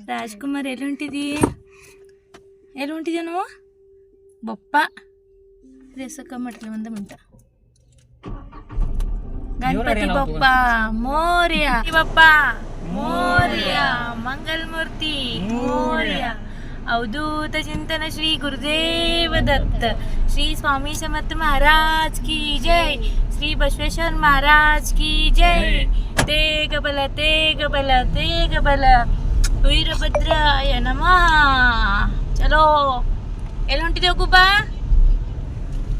ರಾಜ್ಕುಮಾರ್ ಎಲ್ಲಿ ಹೊಂಟಿದ್ಯಾ ನಾವು ಬಪ್ಪ ರೇಸಕ್ಕ ಮಟ್ಲಿ ಒಂದು ಮಿಂಟ ಗಣಪತಿ ಬಪ್ಪ ಮೋರ್ಯ ಬಪ್ಪ ಮೋರ್ಯ ಮಂಗಲಮೂರ್ತಿ ಮೋರ್ಯ अवधूत चिंतन श्री गुरुदेव दत्त श्री स्वामी समर्थ महाराज की जय श्री बसवेश्वर महाराज की जय तेग बल वीरभद्राय नमः चलो ಎಲ್ಲಿ ಹೊಂಟಿದ್ದೇವೆ ಗುಬ್ಬ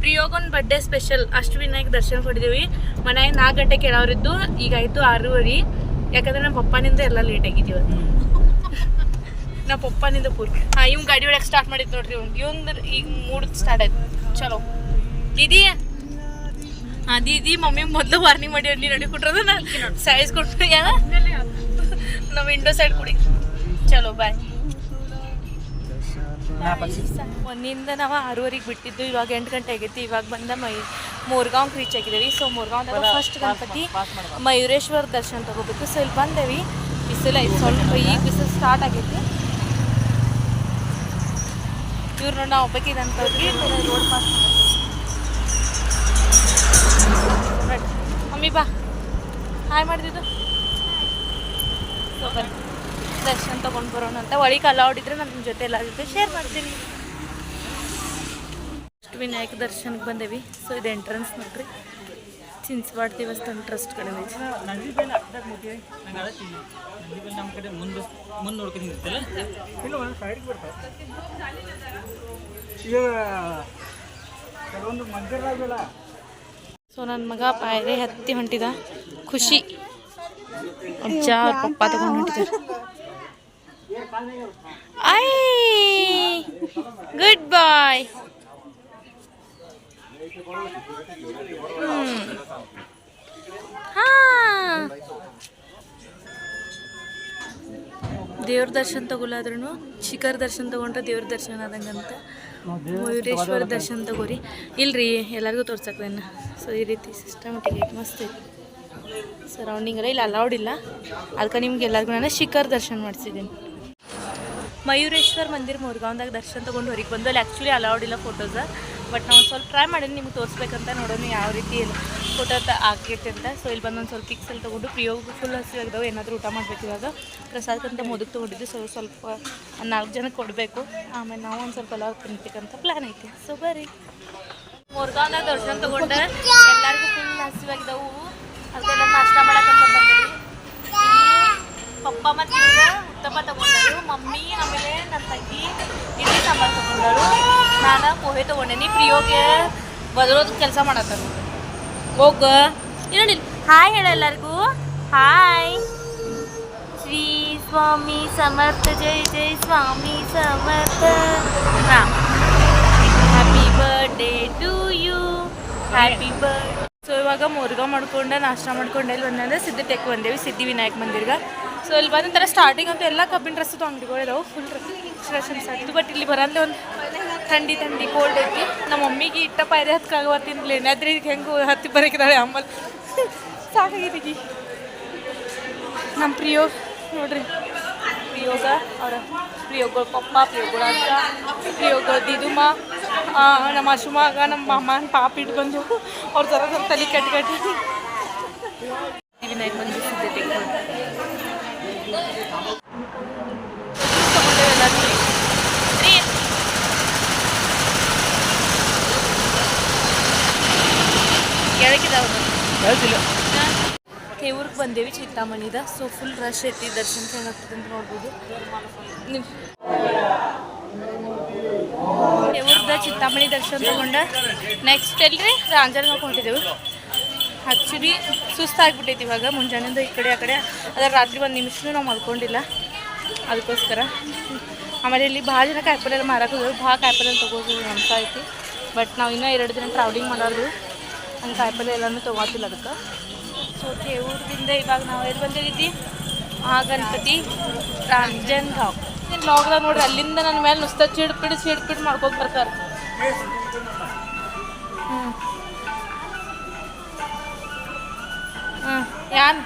ಪ್ರಿಯೋಗೊಂದು ಬರ್ಡೇ ಸ್ಪೆಷಲ್ ಅಷ್ಟವಿನಾಯಕ ದರ್ಶನ ಕೊಟ್ಟಿದ್ದೀವಿ ಮನೆ 4 ಗಂಟೆ ಕೇಳೋರಿದ್ದು ಈಗ ಆಯಿತು 6:30 ಯಾಕಂದ್ರೆ ನಮ್ಮ ಪಪ್ಪನಿಂದ ಎಲ್ಲ ಲೇಟ್ ಆಗಿದ್ದೀವಿ ನಮ್ಮ ಪಪ್ಪನಿಂದ ಪೂರ್ ಇವ್ ಗಾಡಿ ಒಳಗೆ ಸ್ಟಾರ್ಟ್ ಮಾಡಿದ್ದು ನೋಡ್ರಿ ಇವಂದು ಈಗ 3 ಸ್ಟಾರ್ಟ್ ಆಯ್ತು ಚಲೋ ದೀದಿ ದೀದಿ ಮಮ್ಮಿ ಮೊದಲು ವಾರ್ನಿಂಗ್ ಮಾಡಿ ಅಲ್ಲಿ ನಡಿ ಕೊಟ್ರದ ನಾ ಸೈಜ್ ಕೊಟ್ಟು ಯಾರ ನಾವು ವಿಂಡೋ ಸೈಡ್ ಕೊಡಿ ಚಲೋ ಬಾಯ್ ಒಂದಿಂದ ನಾವು 6:30 ಬಿಟ್ಟಿದ್ದು ಇವಾಗ 8 ಗಂಟೆ ಆಗೈತಿ ಇವಾಗ ಬಂದ ಮೂರ್ಗಾಂವ್ಗೆ ರೀಚ್ ಆಗಿದ್ದೀವಿ ಸೊ ಮೂರ್ಗಾಂವ್ದಾಗ ಫಸ್ಟ್ ಗಣಪತಿ ಮಯೂರೇಶ್ವರ ದರ್ಶನ ತಗೋಬೇಕು ಸೊ ಇಲ್ಲಿ ಬಂದೇವಿ ಬಿಸಿಲು ಐದು ಸ್ವಲ್ಪ ಈಗ ಬಿಸಿಲು ಸ್ಟಾರ್ಟ್ ಆಗೈತಿ ಇವ್ರು ನೋಡಿ ನಾವು ಒಬ್ಬಕ್ಕಿದಂತವ್ರಿಗೆ ರೋಡ್ ಪಾಸ್ ಮಾಡ್ತೀವಿ ಮಮ್ಮಿ ಬಾ ಹಾಯ್ ಮಾಡಿದ್ದು ಸೊ ಬನ್ನಿ ದರ್ಶನ ತೊಗೊಂಡು ಬರೋಣ ಅಂತ ಒಳಗೆ ಅಲೌಡ್ ಇದ್ರೆ ನಾನು ನಿಮ್ಮ ಜೊತೆ ಎಲ್ಲ ಜೊತೆ ಶೇರ್ ಮಾಡ್ತೀನಿ ಅಷ್ಟವಿನಾಯಕ ದರ್ಶನಕ್ಕೆ ಬಂದೇವಿ ಸೊ ಇದು ಎಂಟ್ರೆನ್ಸ್ ನೋಡ್ರಿ ಚಿನ್ಸ್ವಾಡ ದೇವಸ್ಥಾನ ಟ್ರಸ್ಟ್ ಕಡೆ ಸೊ ನನ್ನ ಮಗ ಪಾಯರೆ ಹತ್ತಿ ಹೊಂಟಿದ ಖುಷಿ ಅಜ್ಜ ಅವ್ರ ಪಪ್ಪ ತಗೊಂಡು ಹೊಂಟಿದ್ದಾರೆ ಐ ಗುಡ್ ಬಾಯ್ ದೇವ್ರ ದರ್ಶನ ತಗೊಳ್ಳಾದ್ರೂ ಶಿಖರ್ ದರ್ಶನ ತಗೊಂಡ್ರೆ ದೇವ್ರ ದರ್ಶನ ಆದಂಗಂತ ಮಯೂರೇಶ್ವರ ದರ್ಶನ ತಗೋರಿ ಇಲ್ರಿ ಎಲ್ಲರಿಗೂ ತೋರ್ಸಕ್ವೇನ ಸೊ ಈ ರೀತಿ ಸಿಸ್ಟಮೆಟಿಕ್ ಐತಿ ಮಸ್ತ್ ಐತಿ ಸರೌಂಡಿಂಗ್ ಎಲ್ಲ ಇಲ್ಲಿ ಅಲೌಡ್ ಇಲ್ಲ ಅದಕ್ಕೆ ನಿಮ್ಗೆ ಎಲ್ಲರಿಗೂ ನಾನು ಶಿಖರ್ ದರ್ಶನ ಮಾಡಿಸಿದ್ದೀನಿ ಮಯೂರೇಶ್ವರ ಮಂದಿರ ಮೂರ್ಗಾಂವ್ದಾಗ ದರ್ಶನ ತೊಗೊಂಡು ಹೊರಗೆ ಬಂದು ಅಲ್ಲಿ ಆ್ಯಕ್ಚುಲಿ ಅಲೌಡ್ ಇಲ್ಲ ಫೋಟೋಸ ಬಟ್ ನಾವು ಸ್ವಲ್ಪ ಟ್ರೈ ಮಾಡೀನಿ ನಿಮ್ಗೆ ತೋರಿಸ್ಬೇಕಂತ ನೋಡೋಣ ಯಾವ ರೀತಿ ಫೋಟೋ ಆಗೈತೆ ಅಂತ ಸೊ ಇಲ್ಲಿ ಬಂದು ಒಂದು ಸ್ವಲ್ಪ ಪಿಕ್ಸಲ್ಲಿ ತೊಗೊಂಡು ಪ್ರಿಯೋಗು ಫುಲ್ ಹಸಿವಾಗ್ದವು ಏನಾದರೂ ಊಟ ಮಾಡಬೇಕು ಇವಾಗ ಪ್ರಸಾದಕ್ಕಂತ ಮೊದಲು ತೊಗೊಂಡಿದ್ದು ಸೊ ಸ್ವಲ್ಪ 4 ಜನಕ್ಕೆ ಕೊಡಬೇಕು ಆಮೇಲೆ ನಾವು ಒಂದು ಸ್ವಲ್ಪ ಎಲ್ಲ ತಿನ್ಬೇಕಂತ ಪ್ಲ್ಯಾನ್ ಐತಿ ಸೊ ಬರ್ರಿ ಮೂರ್ಗಾಂವ್ದಾಗ ದರ್ಶನ ತೊಗೊಂಡು ಎಲ್ಲರಿಗೂ ಫುಲ್ ಹಸಿವಾಗ್ದವು ಅದಕ್ಕೆಲ್ಲ ನಾಷ್ಟ ಮಾಡೋಕ್ಕಂತ ಬಂದಿದ್ವಿ ಪಪ್ಪ ಮತ್ತು ಉತ್ತಪ್ಪ ತೊಗೊಂಡರು ಮಮ್ಮಿ ಆಮೇಲೆ ನನ್ನ ತಂಗಿ ಇಡ್ಲಿ ಸಾಂಬಾರು ತೊಗೊಂಡರು ನಾನು ಪೋಹೆ ತೊಗೊಂಡೇನಿ ಪ್ರಿಯೋಗೆ ಬದರೋದು ಕೆಲಸ ಮಾಡತ್ತಾರ ಹೋಗ ನೋಡಿ ಹಾಯ್ ಹೇಳ ಎಲ್ಲರಿಗೂ ಹಾಯ್ ಶ್ರೀ ಸ್ವಾಮಿ ಸಮರ್ಥ ಜೈ ಜೈ Swami Samarth Ram happy birthday to you happy birthday so ಇವಾಗ ಮೂರ್ಗಾಂವ್ ಮಾಡ್ಕೊಂಡು ನಾಷ್ಟ ಮಾಡ್ಕೊಂಡು ಎಲ್ಲಿ ಬಂದಂದ್ರೆ ಸಿದ್ಧಟೆಕ್ ಬಂದೇವಿ ಸಿದ್ಧಿವಿನಾಯಕ ಮಂದಿರ್ಗೆ ಸೊ ಇಲ್ಲಿ ಬಂದಂತರ ಸ್ಟಾರ್ಟಿಂಗ್ ಅಂತೂ ಎಲ್ಲ ಕಬ್ಬಿನ ಡ್ರೆಸ್ ತೊಗೊಂಡಿದ್ದಾವೆ ಫುಲ್ ಡ್ರೆಸ್ ಅನ್ಸಾಯ್ತು ಬಟ್ ಇಲ್ಲಿ ಬರಂದ್ರೆ ಒಂದು ಥಂಡಿ ಕೋಲ್ಡ್ ಐತಿ ನಮ್ಮ ಮಮ್ಮಿಗೆ ಇಟ್ಟ ಪಾಯ್ದೆ ಹತ್ಕಾಗತ್ತಿಂದಲೇ ಏನಾದ್ರೆ ಈಗ ಹೆಂಗೆ ಹತ್ತಿ ಬರೋಕಿದ್ದಾಳೆ ಆಮೇಲೆ ಸಾಕಾಗಿದ್ದೀಗಿ ನಮ್ಮ ಪ್ರಿಯೋಗ ನೋಡ್ರಿ ಪ್ರಿಯೋಗ ಅವರ ಪ್ರಿಯೋಗ ಪಪ್ಪ ಪ್ರಿಯೋಗಳ ಅಜ್ಜ ಪ್ರಿಯೋಗ ದಿದುಮ ನಮ್ಮ ಅಶುಮಾಗ ನಮ್ಮ ಮಾಮನ ಪಾಪ ಇಟ್ಟು ಬಂದು ಅವ್ರ ಥರ ಸ್ವಲ್ಪ ತಲೆ ಕಟ್ಟಿ ವಿನಾಯಕ ಬಂದು ಸಿದ್ಧತೆ ಕೇವೂರ್ಗೆ ಬಂದೇವಿ ಚಿಂತಾಮಣಿದ ಸೊ ಫುಲ್ ರಶ್ ಐತಿ ದರ್ಶನಕ್ಕೆ ಏನಾಗ್ತದೆ ಅಂತ ನೋಡ್ಬೋದು ಕೇವೂರ್ದ ಚಿಂತಾಮಣಿ ದರ್ಶನ ತಗೊಂಡ ನೆಕ್ಸ್ಟ್ ಎಲ್ರಿ ರಾಂಜಾರ್ಗೆ ಹೊಂಟಿದ್ದೆವು ಆ್ಯಕ್ಚುಲಿ ಸುಸ್ತಾಗ್ಬಿಟ್ಟೈತಿ ಇವಾಗ ಮುಂಜಾನೆಯಿಂದ ಈ ಕಡೆ ಆ ಕಡೆ ಅದರ ರಾತ್ರಿ 1 ನಿಮಿಷನೂ ನಾವು ಮಲ್ಕೊಂಡಿಲ್ಲ ಅದಕ್ಕೋಸ್ಕರ ಆಮೇಲೆ ಇಲ್ಲಿ ಭಾಳ ಜನ ಕಾಯಿಪಲ್ಲೆ ಎಲ್ಲ ಮಾರಕ್ಕೆ ಹೋಗೋದು ಭಾಳ ಕಾಯಿಪಲ್ಲೆ ತೊಗೋದು ಅಂತ ಐತಿ ಬಟ್ ನಾವು ಇನ್ನೂ 2 ದಿನ ಟ್ರಾವೆಲಿಂಗ್ ಮಾಡೋದು ಹಂಗೆ ಕಾಯಿಪಲ್ಲೆ ಎಲ್ಲನೂ ತೊಗೋತಿಲ್ಲ ಅದಕ್ಕೆ ಸೊ ಕೇವೂರದಿಂದ ಇವಾಗ ನಾವು ಎಲ್ಲಿ ಬಂದಿದ್ದೀವಿ ಗಣಪತಿ ರಾಂಜನಗಾಂವ್ ನೀನು ಲಾಗ್ದಾಗ ನೋಡ್ರಿ ಅಲ್ಲಿಂದ ನನ್ನ ಮೇಲೆ ನುಸ್ತ ಚಿಡ್ಪಿಡ್ ಮಾಡ್ಕೊಂಡು ಬರ್ತಾರೆ ಯಾನ್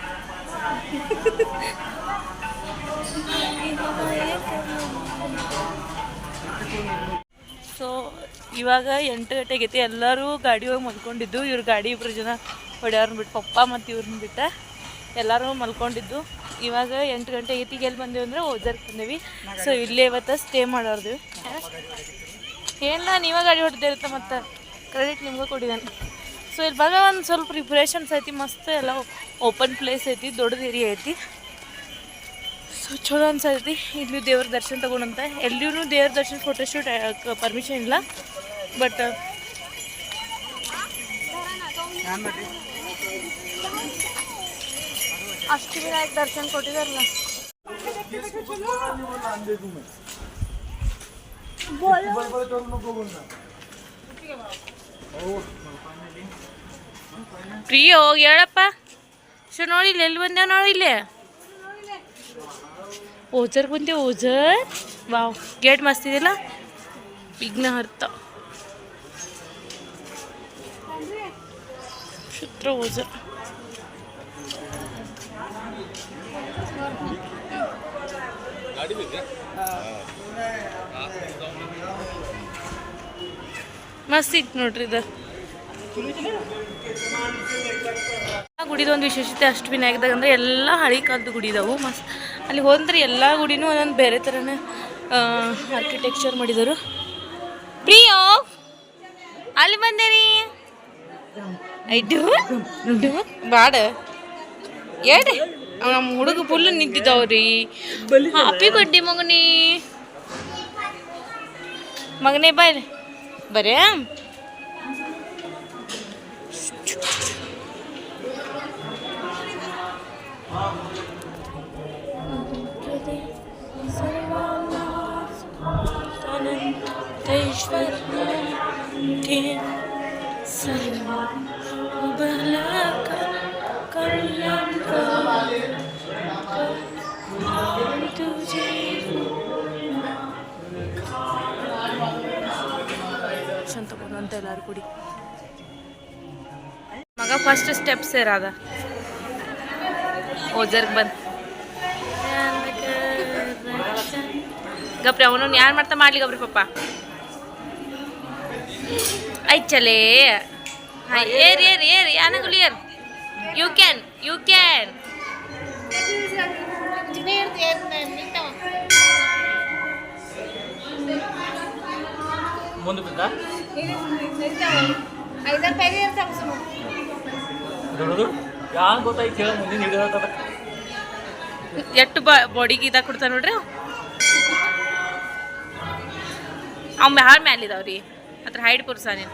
ಸೊ ಇವಾಗ 8 ಗಂಟೆ ಆಗೈತಿ. ಎಲ್ಲರೂ ಗಾಡಿ ಹೋಗಿ ಮಲ್ಕೊಂಡಿದ್ದು. ಇವ್ರು ಗಾಡಿ ಇಬ್ಬರು ಜನ ಹೊಡೆಯವ್ರನ್ನ ಬಿಟ್ಟು, ಪಪ್ಪ ಮತ್ತು ಇವ್ರನ್ನ ಬಿಟ್ಟು ಎಲ್ಲರೂ ಮಲ್ಕೊಂಡಿದ್ದು. ಇವಾಗ 8 ಗಂಟೆ ಆಗೈತಿ. ಈಗ ಎಲ್ಲಿ ಬಂದೇವು ಅಂದರೆ ಓಜರ್ಗೆ ಬಂದೇವಿ. ಸೊ ಇಲ್ಲೇ ಇವತ್ತು ಸ್ಟೇ ಮಾಡೋರ್ದೇವಿ. ಏನಿಲ್ಲ, ನೀವೇ ಗಾಡಿ ಹೊಡೆದಿರುತ್ತೆ, ಮತ್ತು ಕ್ರೆಡಿಟ್ ನಿಮ್ಗೆ ಕೊಟ್ಟಿದ್ದಾನೆ. ಸೊ ಇಲ್ಲಿ ಬಂದ ಒಂದು ಸ್ವಲ್ಪ ಪ್ರಿಪ್ರೇಷನ್ಸ್ ಐತಿ, ಮಸ್ತ್ ಎಲ್ಲ ಓಪನ್ ಪ್ಲೇಸ್ ಐತಿ, ದೊಡ್ಡದು ಏರಿಯಾ ಐತಿ. ಸೊ ಚಲೋ ಅನ್ಸೈತಿ. ಇಲ್ಲಿ ದೇವ್ರ ದರ್ಶನ ತಗೊಂಡಂತ. ಎಲ್ಲಿಯೂ ದೇವ್ರ ದರ್ಶನ ಫೋಟೋಶೂಟ್ ಪರ್ಮಿಷನ್ ಇಲ್ಲ, ಬಟ್ ಅಷ್ಟವಿನಾಯಕ ದರ್ಶನ ಕೊಟ್ಟಿದಾರಲ್ಲ. ಪ್ರಿಯ ಹೋಗಿ ಹೇಳಪ್ಪ. ಸೊ ನೋಡಿ ಇಲ್ಲಿ ಎಲ್ಲಿ ಬಂದೇವ್ ನಾವು, ಇಲ್ಲೇ ಓಜರ್ ಬಂದೇವು. ಓಜರ್ ವಾವ್, ಗೇಟ್ ಮಸ್ತ್ ಇದೆಯಲ್ಲ, ವಿಘ್ನಹರ್ತ ಶುತ್ರ ಓಜರ್. ಮಸ್ತ್ ಇತ್ತು ನೋಡ್ರಿ ಇದು. ಗುಡಿದೊಂದು ವಿಶೇಷತೆ ಅಷ್ಟವಿನಾಯಕದಾಗ ಅಂದರೆ ಎಲ್ಲ ಹಳೆ ಕಾಲದ ಗುಡಿ ಇದಾವೆ. ಮಸ್ತ್ ಅಲ್ಲಿ ಹೋದ್ರೆ ಎಲ್ಲ ಗುಡಿನೂ ಒಂದೊಂದು ಬೇರೆ ಥರನೇ ಆರ್ಕಿಟೆಕ್ಚರ್ ಮಾಡಿದರು. ಪ್ರಿಯೋ ಅಲ್ಲಿ ಬಂದೇರಿ ಐಡು ಬಾಡ ಏಡಿ ನಮ್ಮ ಹುಡುಗ ಫುಲ್ ನಿಂತಿದ್ದಾವ್ರಿ. ಹ್ಯಾಪಿ ಬರ್ಡೇ ಮಗನೇ, ಮಗನೇ ಬಾಯ್ ಬರೇ. ಅಂತ ಎಲ್ಲಾರು ಕೂಡಿ ಮಗ ಫಸ್ಟ್ ಸ್ಟೆಪ್ ಸೇರಾದ ಓಜರ್ಗೆ ಬಂದು ಗಪ್ರಿ ಅವನು ಯಾರು ಮಾಡ್ತಾ ಮಾಡ್ಲಿ ಗಬ್ರಿ ಪಪ್ಪ. ಆಯ್ತು ಚಲೇ. ಹಾಂ ಏರ್ ಏರ್ ಏರ್ ಯಾನಾಗಲಿ ಏರ್. ಯು ಕ್ಯಾನ್ ಎಷ್ಟು ಬಾಡಿಗೆ ಇದಾಗ ಕೊಡ್ತಾನೆ ನೋಡ್ರಿ. ಅವ್ ಹಾಳು ಮ್ಯಾಲಿದಾವ್ರಿ ಹತ್ರ ಹೈಡ್ ಪುರ್ಸ ನೀನು.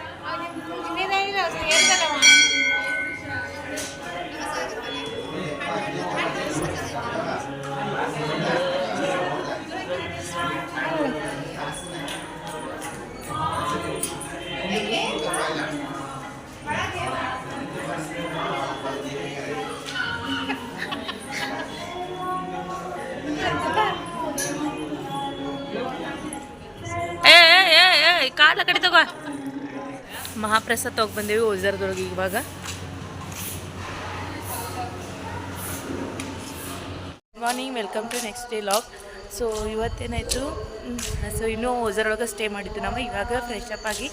ಕಾಲ ಕಡೆ ತಗೋ. ಮಹಾಪ್ರಸಾದ್ ತಗೋ ಬಂದೇವಿ ಓಜರ್ದೊಳಗೆ. ಇವಾಗ morning, welcome to next day log. So ಇವತ್ತೇನಾಯಿತು, ಸೊ ಇನ್ನೂ ಓಜರೊಳಗೆ ಸ್ಟೇ ಮಾಡಿದ್ದು ನಾವು. ಇವಾಗ ಫ್ರೆಶ್ ಅಪ್ ಆಗಿ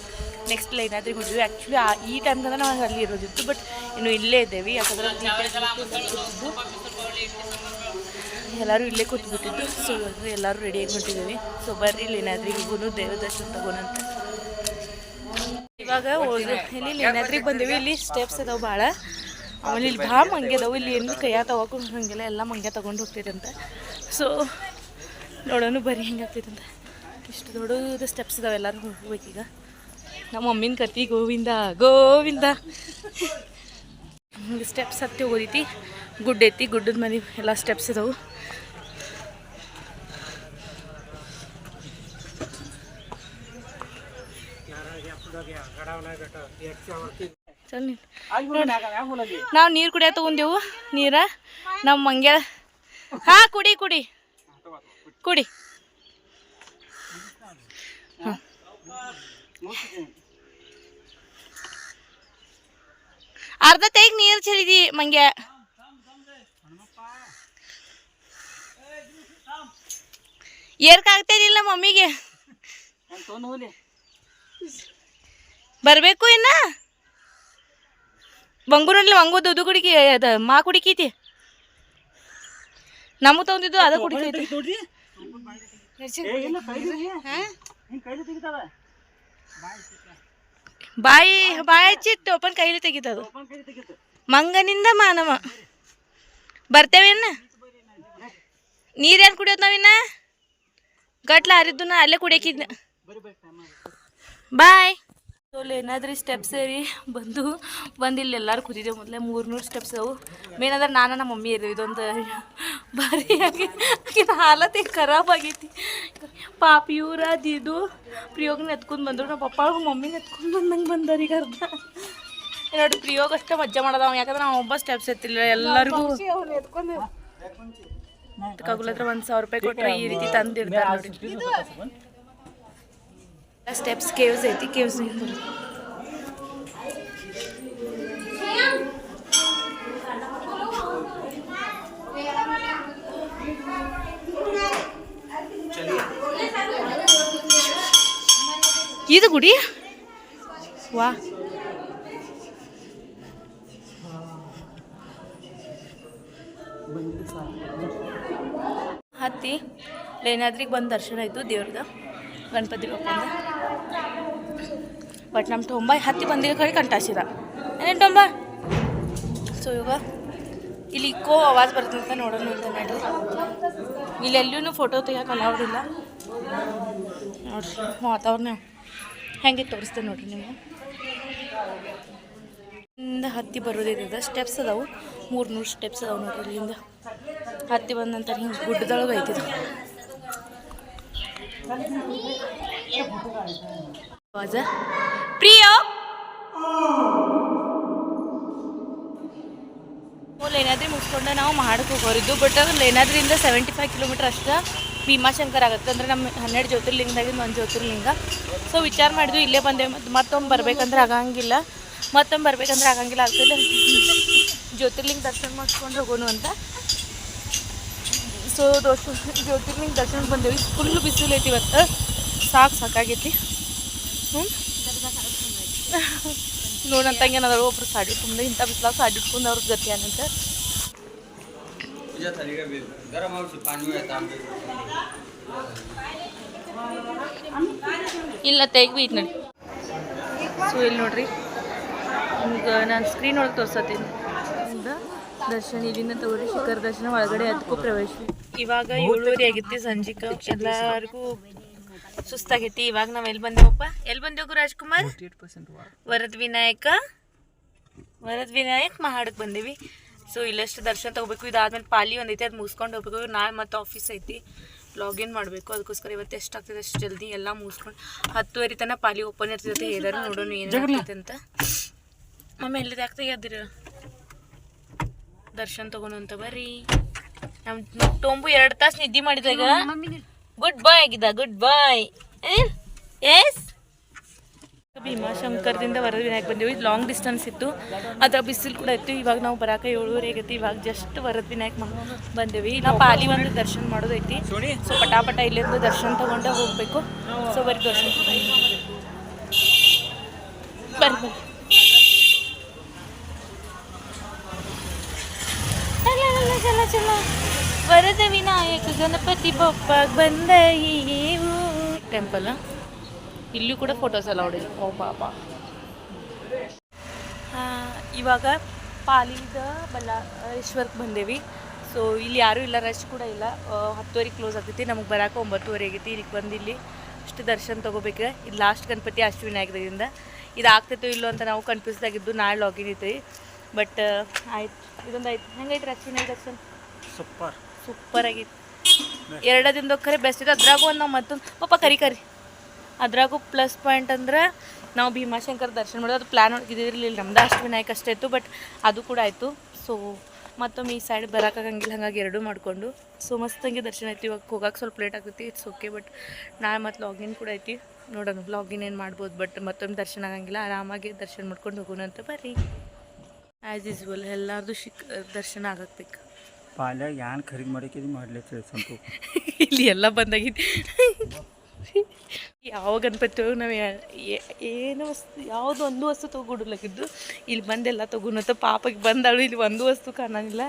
ನೆಕ್ಸ್ಟ್ ಲೈನಾದ್ರಿಗೆ ಹೋದ್ವಿ. ಆ್ಯಕ್ಚುಲಿ ಈ ಟೈಮ್ಗೆ ನಾವು ಅಲ್ಲಿ ಇರೋದಿತ್ತು, ಬಟ್ ಇನ್ನು ಇಲ್ಲೇ ಇದ್ದೇವೆ. ಯಾಕಂದ್ರೆ ಎಲ್ಲರೂ ಇಲ್ಲೇ ಕೂತ್ಬಿಟ್ಟಿದ್ದು. ಸೊ ಎಲ್ಲರೂ ರೆಡಿಯಾಗಿ ಹೊಂಟಿದ್ದೀವಿ. ಸೊ ಬರ್ರಿ ಲೀನಾದ್ರಿಗೆ ಹೋಗೋನು, ದೇವ್ರ ದರ್ಶನ ತಗೋಣಂತ. ಇವಾಗ ಇಲ್ಲಿ ಲೀನಾದ್ರಿಗೆ ಬಂದೇವಿ. ಇಲ್ಲಿ ಸ್ಟೆಪ್ಸ್ ಅದಾವೆ ಭಾಳ. ಆಮೇಲೆ ಇಲ್ಲಿ ಭಾಳ ಮಂಗೆ ಅದಾವೆ. ಇಲ್ಲಿ ಏನು ಕೈಯಾಗ ತಗೋಕೊಂಡು ಹಂಗೆಲ್ಲ ಎಲ್ಲ ಮಂಗೆ ತೊಗೊಂಡು ಹೋಗ್ತೈತಂತ. ಸೊ ನೋಡೋಣ ಬರ್ರಿ ಹೆಂಗಾಗ್ತೈತಂತ. ಇಷ್ಟು ದೊಡ್ಡದು ಸ್ಟೆಪ್ಸ್ ಇದಾವೆ. ಎಲ್ಲರೂ ಹೋಗ್ಬೇಕೀಗ. ನಮ್ಮ ಮಮ್ಮಿನ ಕತ್ತಿ ಗೋವಿಂದ ಗೋವಿಂದ. ಸ್ಟೆಪ್ಸ್ ಹತ್ತಿ ಹೋಗೋದೈತಿ. ಗುಡ್ ಐತಿ, ಗುಡ್ಡದ ಮೇಲೆ ಎಲ್ಲ ಸ್ಟೆಪ್ಸ್ ಇದಾವೆ. ನಾವು ನೀರು ಕುಡಿಯ ತಗೊಂಡೆವು. ನೀರ ನಮ್ಮ ಮಂಗ್ಯ. ಹಾಂ ಕುಡಿ ಕುಡಿ ಕುಡಿ. ಹಾಂ ಅರ್ಧ ತೈಗ್ ನೀರು ಚೆಲ್ಲಿದಿ ಮಂಗ್ಯ. ಏರ್ಕಾಗ್ತಾಯಿಲ್ಲ ಮಮ್ಮಿಗೆ. ಬರಬೇಕು ಇನ್ನ ಬಂಗೂರಲ್ಲಿ ಮಂಗು ದುಡ್ಡು ಕುಡಿಕಿ ಅದ ಮಾ ಕುಡಿಕೈತಿ ನಮಗ್ ತಗೊಂಡಿದ್ದು ಅದ ಕುಡಿಕೈತಿ ಬಾಯಿ ಬಾಯಿ ಹಚ್ಚಿಟ್ಟು ಓಪನ್ ಕೈಲಿ ತೆಗಿತದು ಮಂಗನಿಂದ ಮಾನವ ಬರ್ತೇವೇನ ನೀರೇನು ಕುಡಿಯೋದು ನಾವಿನ್ನ ಗಟ್ಲ ಹರಿದ್ದು ನಾ ಅಲ್ಲೇ ಕುಡಿಯಕಿದ್ನ ಬಾಯ್ ಸೋಲ್ ಏನಾದ್ರೂ ಸ್ಟೆಪ್ಸ್ ಏರಿ ಬಂದಿಲ್ಲ ಎಲ್ಲರೂ ಕೂತಿದ್ದೇವೆ ಮೊದಲೇ 300 ಸ್ಟೆಪ್ಸ್ ಅವು ಮೇನ್ ಅಂದ್ರೆ ನಾನು ನಮ್ಮ ಮಮ್ಮಿ ಇದ್ದೀವಿ ಇದೊಂದು ಭಾರಿ ಆಕಿನ ಹಾಲತ್ ಖರಾಬ್ ಆಗೈತಿ ಪಾಪ ಇವ್ರ ಅದು ಪ್ರಿಯೋಗನ ಎತ್ಕೊಂಡು ಬಂದರು ನಮ್ಮ ಪಪ್ಪ ಮಮ್ಮಿನ ಎತ್ಕೊಂಡು ಬಂದಂಗೆ ಬಂದವ್ರು ಈಗ ಅರ್ಧ ನೋಡಿ ಪ್ರಿಯೋಗ ಅಷ್ಟೇ ಮಜ್ಜಾ ಮಾಡೋದು ಅವ ಯಾಕಂದ್ರೆ ನಾವು ಒಬ್ಬ ಸ್ಟೆಪ್ಸ್ ಎತ್ತಿಲ್ಲ ಎಲ್ಲರಿಗೂ ಕಗುಲ ಹತ್ರ 1,000 ರೂಪಾಯಿ ಕೊಟ್ಟರೆ ಈ ರೀತಿ ತಂದಿರ್ತಾರೆ ನೋಡಿ ಸ್ಟೆಪ್ಸ್ ಕೇವ್ಸ್ ಐತಿ ಕೇವ್ಸ್ ಇದು ಗುಡಿ ವಾ ಹತ್ತಿ ಲೈನಾದ್ರಿಗೆ ಬಂದು ದರ್ಶನ ಆಯಿತು ದೇವ್ರದ ಗಣಪತಿ ಬಪ್ಪಂದ ಬಟ್ ನಮ್ಮ ಟೊಂಬ ಹತ್ತಿ ಬಂದಿರೋ ಕಡೆ ಕಂಟಾಸಿದ ಏನೇನು ಟೊಂಬ ಸೊ ಇವಾಗ ಇಲ್ಲಿ ಇಕ್ಕೋ ಆವಾಜ್ ಬರ್ತಂತ ನೋಡೋಣ ಅಂತ ನೋಡ್ರಿ ಇಲ್ಲೆಲ್ಲೂ ಫೋಟೋ ತೆಗಿಯೋಕೆ ಅಲೌಡಿಲ್ಲ ನೋಡ್ರಿ ವಾತಾವರಣ ಹೆಂಗೆ ತೋರಿಸ್ತೇನೆ ನೋಡ್ರಿ ನೀವು ಇಲ್ಲಿಂದ ಹತ್ತಿ ಬರೋದಿದೆ ಸ್ಟೆಪ್ಸ್ ಅದಾವು 300 ಸ್ಟೆಪ್ಸ್ ಅದಾವೆ ನೋಡ್ರಿ ಇಲ್ಲಿಂದ ಹತ್ತಿ ಬಂದ ನಂತರ ಹಿಂಗೆ ಗುಡ್ಡದೊಳಗೆ ಐತಿದೆ ಪ್ರಿಯ ಲೈನಾದ್ರಿ ಮುಗಿಸ್ಕೊಂಡೆ ನಾವು ಮಾಡಕ್ಕೆ ಹೋಗೋರಿದ್ದು ಬಟ್ ಲೈನಾದ್ರಿಂದ 75 ಕಿಲೋಮೀಟರ್ ಅಷ್ಟೇ ಭೀಮಾಶಂಕರ್ ಆಗುತ್ತೆ ಅಂದರೆ ನಮ್ಮ 12 ಜ್ಯೋತಿರ್ಲಿಂಗದಾಗಿಂದ ಒಂದು ಜ್ಯೋತಿರ್ಲಿಂಗ ಸೊ ವಿಚಾರ ಮಾಡಿದ್ವಿ ಇಲ್ಲೇ ಬಂದೇವೆ ಮತ್ತೊಮ್ಮೆ ಬರ್ಬೇಕಂದ್ರೆ ಆಗಂಗಿಲ್ಲ ಅದಕ್ಕೆ ಜ್ಯೋತಿರ್ಲಿಂಗ ದರ್ಶನ ಮಾಡ್ಕೊಂಡು ಹೋಗೋಣ ಅಂತ ಸೊ ಜ್ಯೋತಿರ್ಲಿಂಗ ದರ್ಶನಕ್ಕೆ ಬಂದೇವಿ ಫುಲ್ ಬಿಸಿಲು ಐತಿ ಇವತ್ತು ಸಾಕಾಗೈತಿ ನೋಡಂತಂಗೆ ಏನಾದ್ರು ಒಬ್ರು ಸಾಡಿ ಉಟ್ಕೊಂಡು ಇಂಥ ಬಿಸಿಲಾಗ ಸಾಡಿ ಉಟ್ಕೊಂಡು ಅವ್ರ ಗತಿ ಏನಂತ ಇಲ್ಲ ತೆಗ್ಬೈತಿ ನೋಡಿ ಸೊ ಇಲ್ಲಿ ನೋಡ್ರಿ ನಿಮ್ಗೆ ನಾನು ಸ್ಕ್ರೀನ್ ಒಳಗೆ ತೋರ್ಸತ್ತೀನಿ ದರ್ಶನ ಇಲ್ಲಿಂದ ತಗೋರಿ ಶಿಖರ ದರ್ಶನ ಒಳಗಡೆ ಅದಕ್ಕೂ ಪ್ರವೇಶ ಇವಾಗ 7:30 ಆಗೈತಿ ಸಂಜಿಕ ಎಲ್ಲರಿಗೂ ಸುಸ್ತಾಗೈತಿ ಇವಾಗ ನಾವು ಎಲ್ಲಿ ಬಂದೇವಪ್ಪ ರಾಜ್ಕುಮಾರ್ ವರದ್ ವಿನಾಯಕ್ ಮಹಾಡಕ್ಕೆ ಬಂದೇವಿ ಸೊ ಇಲ್ಲಷ್ಟು ದರ್ಶನ ತಗೋಬೇಕು ಇದಾದ್ಮೇಲೆ ಪಾಲಿ ಒಂದೈತಿ ಅದು ಮುಗಿಸ್ಕೊಂಡು ಹೋಗ್ಬೇಕು ನಾಳೆ ಮತ್ತೆ ಆಫೀಸ್ ಐತಿ ಲಾಗಿನ್ ಮಾಡಬೇಕು ಅದಕ್ಕೋಸ್ಕರ ಇವತ್ತು ಎಷ್ಟಾಗ್ತದೆ ಅಷ್ಟು ಜಲ್ದಿ ಎಲ್ಲ ಮುಗಿಸ್ಕೊಂಡು 10:30 ತನಕ ಪಾಲಿ ಓಪನ್ ಇರ್ತೈತೆ ಹೇಳೋರು ನೋಡೋಣ ಏನಾಗ್ತೈತೆ ಅಂತ ಎಲ್ಲಿದೆ ಆಗ್ತದೆ ಅದಿರ ದರ್ಶನ ತಗೋಣ ಅಂತ ಬರ್ರಿ ನಮ್ಮ ಟೊಂಬು 2 ತಾಸು ನಿದ್ದೆ ಮಾಡಿದಾಗ ಗುಡ್ ಬಾಯ್ ಆಗಿದ್ದ ಗುಡ್ ಬಾಯ್ ಎಸ್ ಭೀಮಾಶಂಕರದಿಂದ ವರದ ವಿನಾಯಕ್ ಬಂದೇವಿ ಲಾಂಗ್ ಡಿಸ್ಟೆನ್ಸ್ ಇತ್ತು ಅದರ ಬಿಸಿಲು ಕೂಡ ಇತ್ತು ಇವಾಗ ನಾವು ಬರಾಕ 7:30 ಆಗೈತಿ ಇವಾಗ ಜಸ್ಟ್ ವರದ ವಿನಾಯಕ್ ಬಂದೇವಿ ನಾವು ಪಾಲಿ ಒಂದು ದರ್ಶನ ಮಾಡೋದೈತಿ ಸೊ ಪಟಾಪಟ ಇಲ್ಲಿಂದ ದರ್ಶನ ತಗೊಂಡು ಹೋಗ್ಬೇಕು ಸೊ ಬರೀ ದರ್ಶನ ಬರ್ರಿ ಚಲೋ ವರದ ವಿನಾಯಕ ಗಣಪತಿ ಬಪ್ಪ ಬಂದ ಟೆಂಪಲ್ ಇಲ್ಲೂ ಕೂಡ ಫೋಟೋಸ್ ಎಲ್ಲ ಹೊಡಿಲ್ಲ ಓ ಪಾಪ ಇವಾಗ ಪಾಲಿದ ಬಳ್ಳಾರೇಶ್ವರಕ್ಕೆ ಬಂದೇವಿ ಸೊ ಇಲ್ಲಿ ಯಾರೂ ಇಲ್ಲ ರಶ್ ಕೂಡ ಇಲ್ಲ 10:00 ಕ್ಲೋಸ್ ಆಗ್ತೈತಿ ನಮಗೆ ಬರೋಕೆ 9:30 ಆಗೈತಿ ಇಲ್ಲಿಗೆ ಬಂದು ಇಲ್ಲಿ ಅಷ್ಟು ದರ್ಶನ ತೊಗೋಬೇಕು ಇದು ಲಾಸ್ಟ್ ಗಣಪತಿ ಅಷ್ಟವಿನಾಯಕದಿಂದ ಇದು ಆಗ್ತೈತೋ ಇಲ್ಲೋ ಅಂತ ನಾವು ಕನ್ಫ್ಯೂಸ್ ಆಗಿದ್ದು ನಾಳೆ ಲಾಗಿನ್ ಐತಿ ಬಟ್ ಆಯ್ತು ಇದೊಂದು ಆಯ್ತು ಹೆಂಗೈತೆ ಅಷ್ಟವಿನಾಯಕ ದರ್ಶನ ಸೂಪರ್ ಆಗೈತಿ 2 ದಿನದ ಖರೆ ಬೆಸ್ಟ್ ಇದೆ ಅದ್ರಾಗೂ ಒಂದು ನಾವು ಮತ್ತೊಂದು ಪಾಪ ಕರಿ ಅದ್ರಾಗೂ ಪ್ಲಸ್ ಪಾಯಿಂಟ್ ಅಂದ್ರೆ ನಾವು ಭೀಮಾಶಂಕರ್ ದರ್ಶನ ಮಾಡೋದು ಅದು ಪ್ಲ್ಯಾನ್ ಇದಿರಲಿಲ್ಲ ನಮ್ದು ಅಷ್ಟವಿನಾಯಕ ಅಷ್ಟೇ ಇತ್ತು ಬಟ್ ಅದು ಕೂಡ ಆಯಿತು ಸೊ ಮತ್ತೊಮ್ಮೆ ಈ ಸೈಡ್ ಬರೋಕ್ಕಾಗಂಗಿಲ್ಲ ಹಾಗಾಗಿ ಎರಡೂ ಮಾಡಿಕೊಂಡು ಸೊ ಮಸ್ತಂಗೆ ದರ್ಶನ ಆಯ್ತು ಇವಾಗ ಹೋಗೋಕೆ ಸ್ವಲ್ಪ ಲೇಟ್ ಆಗ್ತೈತಿ ಇಟ್ಸ್ ಓಕೆ ಬಟ್ ನಾಳೆ ಮತ್ತು ಲಾಗಿನ್ ಕೂಡ ಐತಿ ನೋಡೋಣ ಲಾಗಿನ್ ಏನು ಮಾಡ್ಬೋದು ಬಟ್ ಮತ್ತೊಮ್ಮೆ ದರ್ಶನ ಆಗಂಗಿಲ್ಲ ಆರಾಮಾಗಿ ದರ್ಶನ ಮಾಡ್ಕೊಂಡು ಹೋಗೋಣ ಅಂತ ಬರ್ರಿ ಆ್ಯಸ್ ಯೂಸ್ವಲ್ ಎಲ್ಲರದು ದರ್ಶನ ಆಗಬೇಕು ಪಾಲ್ಯಾಗ ಏನು ಖರೀದಿ ಮಾಡೋಕೆ ಮಾಡ್ಲಿಕ್ಕೆ ಸಂತು ಇಲ್ಲಿ ಎಲ್ಲ ಬಂದಾಗಿತ್ತು ಯಾವ ಗಣಪತಿ ನಾವು ಏನು ವಸ್ತು ಯಾವುದು ಒಂದು ವಸ್ತು ತೊಗೊಡ್ಲಕ್ಕಿದ್ದು ಇಲ್ಲಿ ಬಂದೆಲ್ಲ ತೊಗೊಂಡತ್ತ ಪಾಪಕ್ಕೆ ಬಂದಾಳು ಇಲ್ಲಿ ಒಂದು ವಸ್ತು ಕಾಣಂಗಿಲ್ಲ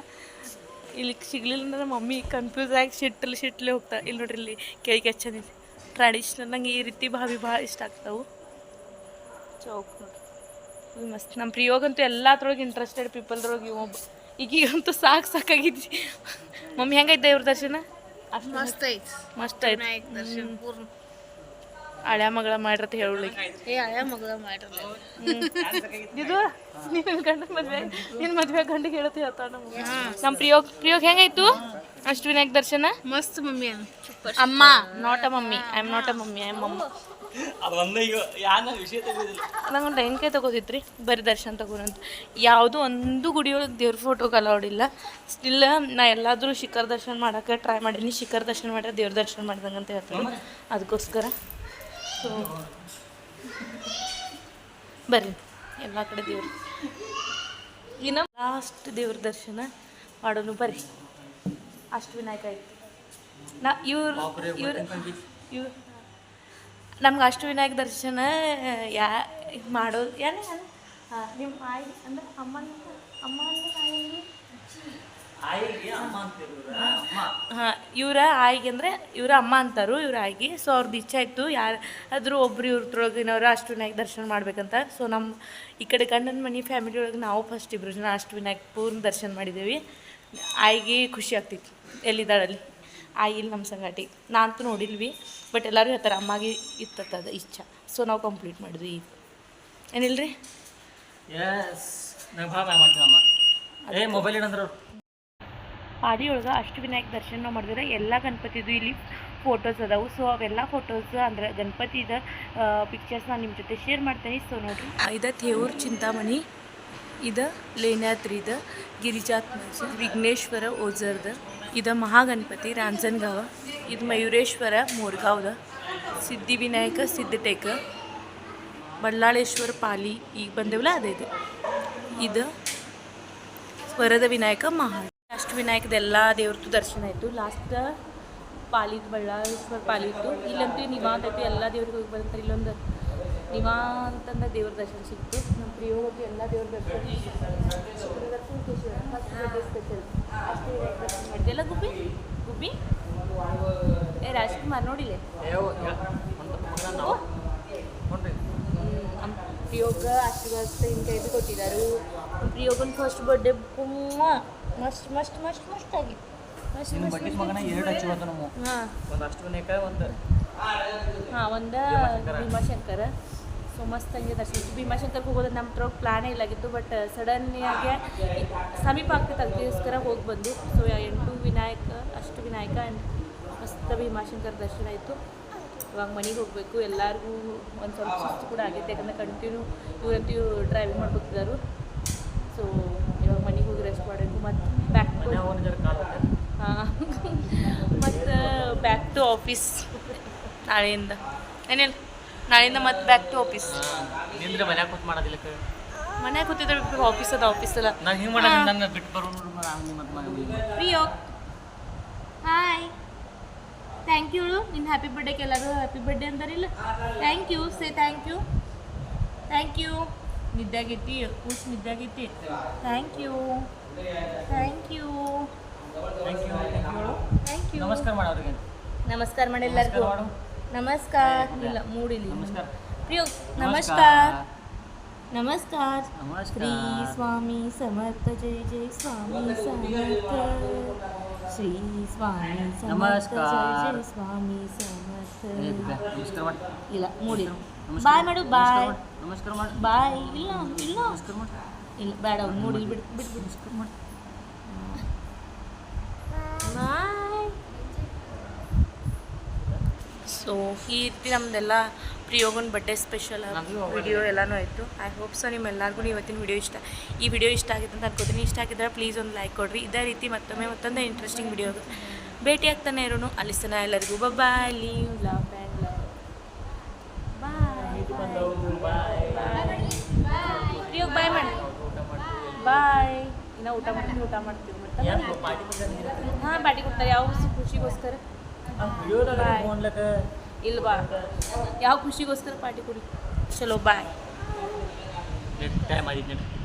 ಇಲ್ಲಿ ಸಿಗ್ಲಿಲ್ಲ ಅಂದ್ರೆ ಮಮ್ಮಿ ಕನ್ಫ್ಯೂಸ್ ಆಗಿ ಶಿಟ್ಲೆ ಹೋಗ್ತಾ ಇಲ್ಲಿ ನೋಡ್ರಿ ಇಲ್ಲಿ ಕೇಳಿಗೆ ಹಚ್ಚಂದಿದೆ ಟ್ರೆಡಿಷ್ನಲ್ ನಂಗೆ ಈ ರೀತಿ ಭಾವಿ ಭಾಳ ಇಷ್ಟ ಆಗ್ತಾವೆ ಚೌಕ್ ನೋಡ್ರಿ ಮಸ್ತ್ ನಮ್ಮ ಪ್ರಿಯೋಗಂತೂ ಎಲ್ಲದ್ರೊಳಗೆ ಇಂಟ್ರೆಸ್ಟೆಡ್ ಪೀಪಲ್ದ್ರೊಳಗೆ ಒಬ್ಬ ಈಗೀಗಂತೂ ಸಾಕಾಗಿದ್ವಿ ಮಮ್ಮಿ ಹೆಂಗೈತೆ ದೇವ್ರ ದರ್ಶನ ಅಷ್ಟು ಮಸ್ತ್ ಐತಿ ಮಸ್ತ್ ಆಯ್ತು ದರ್ಶನ ಪೂರ್ಣ ಹಳ್ಯಾ ಮಗಳ ಮಾಡ್ರತ್ ಹೇಳಲಿಕ್ಕೆ ಹಳೆ ಮಗಳ ಮಾಡಿರಲ್ಲ ಇದು ನಿನ್ನ ಗಂಡ ಮದ್ವೆ ನಿನ್ನ ಮದ್ವೆ ಗಂಡಿಗೆ ಹೇಳತ್ತೆ ಹೇಳ್ತಾವ ನಮ್ಮ ಪ್ರಿಯೋಗ ಹೆಂಗಾಯ್ತು ಅಷ್ಟವಿನಾಯಕ ದರ್ಶನ ಮಸ್ತ್ ಮಮ್ಮಿ ಅಮ್ಮ not a mummy I am not a mummy I am ಮಮ್ಮ ನಂಗೊಂದು ಟೈನ್ಕಾಯಿ ತಗೋದಿತ್ರಿ ಬರೀ ದರ್ಶನ ತಗೋರಂತ ಯಾವುದೂ ಒಂದು ಗುಡಿಯೊಳಗೆ ದೇವ್ರ ಫೋಟೋಗೆ ಅಲೌಡ್ ಇಲ್ಲ ಸ್ಟಿಲ್ ನಾ ಎಲ್ಲಾದರೂ ಶಿಖರ್ ದರ್ಶನ ಮಾಡೋಕ್ಕೆ ಟ್ರೈ ಮಾಡೀನಿ ಶಿಖರ್ ದರ್ಶನ ಮಾಡ್ರೆ ದೇವ್ರ ದರ್ಶನ ಮಾಡ್ದಂಗೆ ಅಂತ ಹೇಳ್ತೀನಿ ಅದಕ್ಕೋಸ್ಕರ ಸೊ ಬರ್ರಿ ಎಲ್ಲ ಕಡೆ ದೇವ್ರು ಇನ್ನು ಲಾಸ್ಟ್ ದೇವ್ರ ದರ್ಶನ ಮಾಡೋನು ಬರ್ರಿ ಅಷ್ಟವಿನಾಯಕ ಆಯ್ತು ಇವ್ರು ನಮ್ಗೆ ಅಷ್ಟವಿನಾಯಕ ದರ್ಶನ ಮಾಡೋದು ಏನೇ ಹಾಂ ನಿಮ್ಮ ಆಯಿ ಅಂದ್ರೆ ಅಮ್ಮ ಹಾಂ ಇವರ ಆಯಿಗೆ ಅಂದರೆ ಇವರ ಅಮ್ಮ ಅಂತಾರು ಇವ್ರ ಆಯಿಗೆ ಸೊ ಅವ್ರದ್ದು ಇಚ್ಛೆ ಆಯಿತು ಯಾರಾದರೂ ಒಬ್ರು ಇವ್ರದ್ರೊಳಗಿನವ್ರು ಅಷ್ಟವಿನಾಯಕ ದರ್ಶನ ಮಾಡ್ಬೇಕಂತ ಸೊ ನಮ್ಮ ಈ ಕಡೆ ಗಂಡನ ಮನೆ ಫ್ಯಾಮಿಲಿ ಒಳಗೆ ನಾವು ಫಸ್ಟ್ ಇಬ್ಬರು ಜನ ಅಷ್ಟವಿನಾಯಕ ಪೂರ್ಣ ದರ್ಶನ ಮಾಡಿದ್ದೇವೆ ಆಯಿಗೆ ಖುಷಿ ಆಗ್ತಿತ್ತು ಎಲ್ಲಿದ್ದಾಳಲ್ಲಿ ಆಯಿ ಇಲ್ಲಿ ನಮ್ಮ ಸಂಗಾಟಿ ನಾನಂತೂ ನೋಡಿಲ್ವಿ ಬಟ್ ಎಲ್ಲರೂ ಹೇಳ್ತಾರೆ ಅಮ್ಮಗೆ ಇತ್ತದ ಇಚ್ಛೆ ಸೊ ನಾವು ಕಂಪ್ಲೀಟ್ ಮಾಡಿದ್ವಿ ಈಗ ಏನಿಲ್ರಿ ಪಾಡಿ ಒಳಗೆ ಅಷ್ಟವಿನಾಯಕ ದರ್ಶನ ಮಾಡಿದ್ರೆ ಎಲ್ಲ ಗಣಪತಿದು ಇಲ್ಲಿ ಫೋಟೋಸ್ ಅದಾವು ಸೊ ಅವೆಲ್ಲ ಫೋಟೋಸ್ ಅಂದ್ರೆ ಗಣಪತಿದ ಪಿಕ್ಚರ್ಸ್ ನಾನು ನಿಮ್ಮ ಜೊತೆ ಶೇರ್ ಮಾಡ್ತೀನಿ ಸೊ ನೋಡಿರಿ ಇದು ಥೇವೂರ್ ಚಿಂತಾಮಣಿ ಇದು ಲೇನ್ಯಾತ್ರಿದ ಗಿರಿಜಾತ್ಮ ವಿಘ್ನೇಶ್ವರ ಓಜರ್ದ ಇದು ಮಹಾಗಣಪತಿ ರಾಂಜನಗಾವ ಇದು ಮಯೂರೇಶ್ವರ ಮೋರ್ಗಾವ್ದ ಸಿದ್ಧಿವಿನಾಯಕ ಸಿದ್ಧಟೇಕ ಬಳ್ಳಾಳೇಶ್ವರ ಪಾಲಿ ಈಗ ಬಂದೇವಲ್ಲ ಅದೇ ಇದು ವರದ ವಿನಾಯಕ ಮಹಾ ಅಷ್ಟವಿನಾಯಕದ ಎಲ್ಲ ದೇವ್ರದ್ದು ದರ್ಶನ ಆಯಿತು ಲಾಸ್ಟ್ ಪಾಲಿದು ಬಳ್ಳಾಳೇಶ್ವರ ಪಾಲಿತ್ತು ಇಲ್ಲಂತೂ ನಿವಾಂತ ಆಯಿತು ಎಲ್ಲ ದೇವ್ರಿಗೆ ಹೋಗಿ ಬರ್ತಾರೆ ಇಲ್ಲೊಂದು ನಿವಾಂತಂದ ದೇವ್ರ ದರ್ಶನ ಸಿಕ್ತು ನಮ್ಮ ಪ್ರಿಯೋಗಕ್ಕೆ ಎಲ್ಲ ದೇವ್ರ ದರ್ಶನ ಸ್ಪೆಷಲ್ ಅಷ್ಟವಿನಾಯಕ ದರ್ಶನ ಮಾಡಿದೆಲ್ಲ ಗುಬ್ಬಿ ಏ ರಾಜ್ಕುಮಾರ್ ನೋಡಿಲ್ಲ ಪ್ರಿಯೋಗ ಆಶೀರ್ವಾದ ಹಿಂಗೆ ಇದು ಕೊಟ್ಟಿದ್ದಾರೆ ಪ್ರಿಯೋಗನ ಫಸ್ಟ್ ಬರ್ಡೇ ಮಸ್ತ್ ಮಸ್ತ್ ಮಸ್ತ್ ಮಸ್ತ್ ಆಗಿತ್ತು ಹಾಂ ಒಂದು ಭೀಮಾಶಂಕರ ಸೊ ಮಸ್ತ್ ಹಂಗೆ ದರ್ಶನ ಭೀಮಾಶಂಕರ್ಗೆ ಹೋಗೋದು ನಮ್ಮ ಥ್ರೋಗ್ ಪ್ಲ್ಯಾನೇ ಇಲ್ಲಾಗಿತ್ತು ಬಟ್ ಸಡನ್ನಾಗಿ ಸಮೀಪ ಆಗ್ತಿತ್ತು ಅದಕ್ಕೋಸ್ಕರ ಹೋಗಿ ಬಂದು ಸೊ 8 ವಿನಾಯಕ ಅಷ್ಟವಿನಾಯಕ ಆ್ಯಂಡ್ ಮಸ್ತ್ ಭೀಮಾಶಂಕರ್ ದರ್ಶನ ಆಯಿತು ಇವಾಗ ಮನೆಗೆ ಹೋಗಬೇಕು ಎಲ್ಲರಿಗೂ ಒಂದು ಸ್ವಲ್ಪ ಸುಸ್ತು ಕೂಡ ಆಗೈತೆ ಯಾಕಂದರೆ ಕಂಟಿನ್ಯೂ ಇವರಂತೂ ಡ್ರೈವಿಂಗ್ ಮಾಡ್ಕೊತಿದ್ದಾರೆ ಸೊ ಇವಾಗ ಮನೆಗೆ ಹೋಗಿ ರೆಸ್ಟ್ ಮಾಡಬೇಕು ಮತ್ತು ಬ್ಯಾಕ್ ಟು ಹಾಂ ಮತ್ತು ಬ್ಯಾಕ್ ಟು ಆಫೀಸ್ ನಾಳೆಯಿಂದ ಏನಿಲ್ಲ ನಾಳೆಯಿಂದ ಮತ್ತೆ ಬ್ಯಾಕ್ ಟು ಆಫೀಸ್ ಮನ್ಯಾಗ ಕೂತ್ ಮಾಡೋದಿಲ್ಲ ಮನ್ಯಾಗ ಕೂತಿದ್ರೆ ಆಫೀಸ್ ಅದ ನಾನು ಹಿಂಗೆ ಮಾಡೋದು ನನ್ನ ಬಿಟ್ಟು ಬರೋನು ಪ್ರಿಯೋ ಹಾಯ್ ಥ್ಯಾಂಕ್ ಯು ನಿನ್ನ ಹ್ಯಾಪಿ ಬರ್ಡೇಗೆ ಎಲ್ಲರೂ ಹ್ಯಾಪಿ ಬರ್ಡೇ ಅಂತಾರಿಲ್ಲ thank you say thank you ನಿದ್ದಾಗೈತಿ ಕೂಸು ನಿದ್ದಾಗೈತಿ ಥ್ಯಾಂಕ್ ಯು ನಮಸ್ಕಾರ ಮಾಡೋರಿಗೆ ನಮಸ್ಕಾರ ಮಾಡಿ ಎಲ್ಲರಿಗೂ ನಮಸ್ಕಾರ ಇಲ್ಲ ಮೂಡಿಲ್ಲ ಪ್ರಿಯೋ ನಮಸ್ಕಾರ ಶ್ರೀ ಸ್ವಾಮಿ ಸಮರ್ಥ ಜೈ ಜೈ ಸ್ವಾಮಿ ಸಮರ್ಥ ಶ್ರೀ ಸ್ವಾಮಿ ಸಮರ್ಥ ಜೈ ಜೈ ಸ್ವಾಮಿ ಸಮರ್ಥ ಇಲ್ಲ ಮೂಡಿಲ್ಲ ಬಾಯ್ ಮಾಡು ಬಾಯ್ ನಮಸ್ಕಾರ ಮಾಡಿ ಬಾಯ್ ಇಲ್ಲ ನಮಸ್ಕಾರ ಮಾಡಿ ಇಲ್ಲ ಬೇಡ ಅವ್ನು ಮೂಡಿಲ್ಲ ಬಿಟ್ಟು ನಮಸ್ಕಾರ ಮಾಡಿ ಬಾಯ್ ಸೊ ಈ ರೀತಿ ನಮ್ಮದೆಲ್ಲ ಪ್ರಿಯೋಗನ್ ಬರ್ಡೇ ಸ್ಪೆಷಲ್ ವಿಡಿಯೋ ಎಲ್ಲನೂ ಆಯಿತು ಐ ಹೋಪ್ ಸೊ ನಿಮ್ಮೆಲ್ಲರಿಗೂ ಇವತ್ತಿನ ಈ ವಿಡಿಯೋ ಇಷ್ಟ ಆಗಿದೆ ಅಂತ ಅನ್ಕೋತೀನಿ ಇಷ್ಟ ಆಗಿದ್ರೆ ಪ್ಲೀಸ್ ಒಂದು ಲೈಕ್ ಕೊಡಿರಿ ಇದೇ ರೀತಿ ಮತ್ತೊಂದು ಇಂಟ್ರೆಸ್ಟಿಂಗ್ ವಿಡಿಯೋ ಭೇಟಿ ಆಗ್ತಾನೆ ಇರೋನು ಅಲ್ಲಿಸ್ತನ ಎಲ್ಲರಿಗೂ bye leave love and love bye ಪ್ರಿಯೋಗ ಬಾಯ್ ಮಾಡಿ ಬಾಯ್ ಇನ್ನು ಊಟ ಮಾಡ್ತೀವಿ ಹಾಂ ಪಾರ್ಟಿ ಕೊಡ್ತಾರೆ ಯಾವ ಖುಷಿಗೋಸ್ಕರ ಇಲ್ವಾ ಯಾವ ಖುಷಿಗೋಸ್ಕರ ಪಾರ್ಟಿ ಕೊಡಿ ಚಲೋ ಬಾಯ್ ಟೈಮ್ ಆಗಿತ್ತು